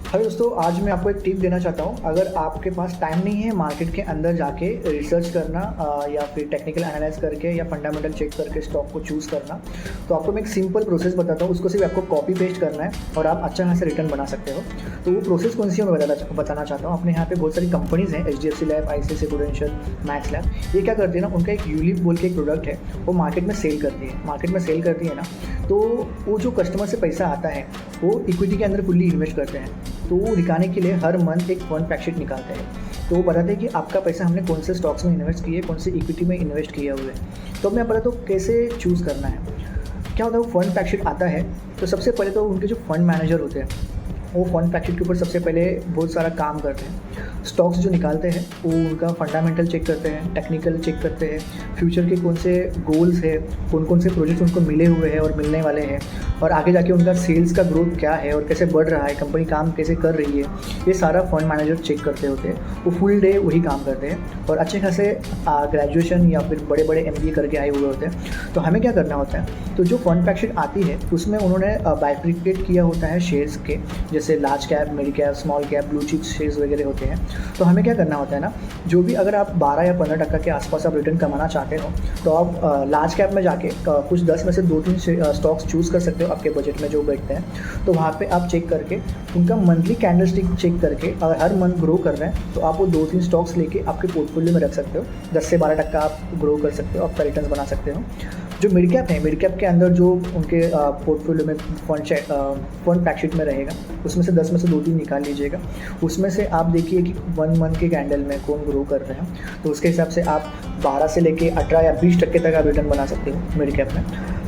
Hello दोस्तों, आज मैं आपको एक टिप देना चाहता हूँ। अगर आपके पास टाइम नहीं है मार्केट के अंदर जाके रिसर्च करना या फिर टेक्निकल एनालाइज करके या फंडामेंटल चेक करके स्टॉक को चूज़ करना, तो आपको मैं एक सिंपल प्रोसेस बताता हूँ। उसको सिर्फ आपको कॉपी पेस्ट करना है और आप अच्छा खासा रिटर्न बना सकते हो। तो वो प्रोसेस कौन सी है मैं बताना चाहता हूँ। अपने यहाँ पे बहुत सारी कंपनीज़ हैं, HDFC lab, ICICI prudential, max lab. ये क्या करती है ना, उनका एक यूलिप बोल के एक प्रोडक्ट है, वो मार्केट में सेल करती है ना। तो वो जो कस्टमर से पैसा आता है वो इक्विटी के अंदर फुल्ली इन्वेस्ट करते हैं। तो वो दिखाने के लिए हर मंथ एक फंड फैक्ट निकालते हैं। तो वो बताते हैं कि आपका पैसा हमने कौन से स्टॉक्स में इन्वेस्ट किए, कौन से इक्विटी में इन्वेस्ट किया हुआ है। तो मैं बताता हूँ कैसे चूज़ करना है। क्या होता है, वो फंड फैक्ट आता है तो सबसे पहले तो उनके जो फंड मैनेजर होते हैं वो फंड फैक्ट के ऊपर सबसे पहले बहुत सारा काम करते हैं। स्टॉक्स जो निकालते हैं वो उनका फंडामेंटल चेक करते हैं, टेक्निकल चेक करते हैं, फ्यूचर के कौन से गोल्स है, कौन कौन से प्रोजेक्ट्स उनको मिले हुए हैं और मिलने वाले हैं, और आगे जाके उनका सेल्स का ग्रोथ क्या है और कैसे बढ़ रहा है, कंपनी काम कैसे कर रही है, ये सारा फंड मैनेजर चेक करते होते हैं। वो फुल डे वही काम करते हैं और अच्छे खासे ग्रेजुएशन या फिर बड़े बड़े MBA करके आए हुए होते हैं। तो हमें क्या करना होता है, तो जो फंड फैक्ट आती है उसमें उन्होंने बाइफ्रिकेट किया होता है शेयर्स के, जैसे large cap, mid cap, small cap, blue chip shares वगैरह होते हैं। तो हमें क्या करना होता है ना, जो भी अगर आप 12 या 15% के आसपास आप रिटर्न कमाना चाहते हो तो आप लार्ज कैप में जाके कुछ 10 में से 2-3 स्टॉक्स चूज़ कर सकते हो आपके बजट में जो बैठते हैं। तो वहाँ पे आप चेक करके उनका मंथली कैंडलस्टिक चेक करके अगर हर मंथ ग्रो कर रहे हैं तो आप वो 2-3 स्टॉक्स लेके आपके पोर्टफोलियो में रख सकते हो। 10 से 12% आप ग्रो कर सकते हो, आपका रिटर्न बना सकते हो। जो मिड कैप है, मिड कैप के अंदर जो उनके पोर्टफोलियो में फंड फैक्ट शीट में रहेगा उसमें से 10 में से 2-3 निकाल लीजिएगा। उसमें से आप देखिए कि 1 मंथ के कैंडल में कौन ग्रो कर रहे हैं, तो उसके हिसाब से आप 12 से लेके 18 या 20% तक आप रिटर्न बना सकते हो मिड कैप में।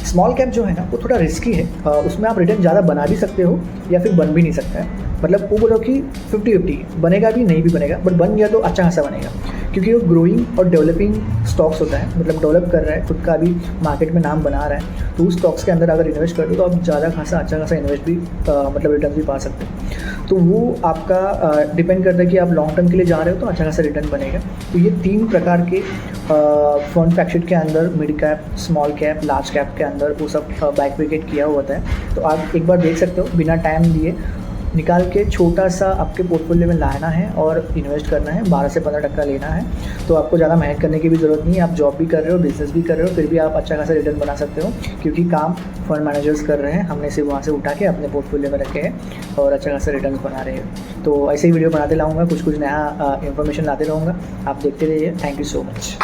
स्मॉल कैप जो है ना वो थोड़ा रिस्की है, उसमें आप रिटर्न ज़्यादा बना भी सकते हो या फिर बन भी नहीं सकता है। मतलब वो बोलो कि 50-50 बनेगा भी नहीं भी बनेगा, बट बन गया तो अच्छा खासा बनेगा, क्योंकि वो ग्रोइंग और डेवलपिंग स्टॉक्स होता है। मतलब डेवलप कर रहा है, खुद का भी मार्केट में नाम बना रहा है। तो उस स्टॉक्स के अंदर अगर इन्वेस्ट कर दो तो आप ज़्यादा खासा अच्छा खासा इन्वेस्ट भी मतलब रिटर्न भी पा सकते हो। तो वो आपका डिपेंड करता है कि आप लॉन्ग टर्म के लिए जा रहे हो तो अच्छा खासा रिटर्न बनेगा। तो ये 3 प्रकार के फंड फैक्ट शीट के अंदर mid cap, small cap, large cap के अंदर वो सब बाइफरकेट किया हुआ होता है। तो आप एक बार देख सकते हो, बिना टाइम लिए निकाल के छोटा सा आपके पोर्टफोलियो में लाना है और इन्वेस्ट करना है। 12 से 15% लेना है। तो आपको ज़्यादा मेहनत करने की भी ज़रूरत नहीं है। आप जॉब भी कर रहे हो, बिजनेस भी कर रहे हो, फिर भी आप अच्छा खासा रिटर्न बना सकते हो, क्योंकि काम फंड मैनेजर्स कर रहे हैं। हमने सिर्फ वहाँ से उठा के अपने पोर्टफोलियो में रखे हैं और अच्छा खासा रिटर्न बना रहे हैं। तो ऐसे ही वीडियो बनाते लाऊँगा, कुछ नया इन्फॉर्मेशन लाते रहूँगा। आप देखते रहिए। Thank you so much.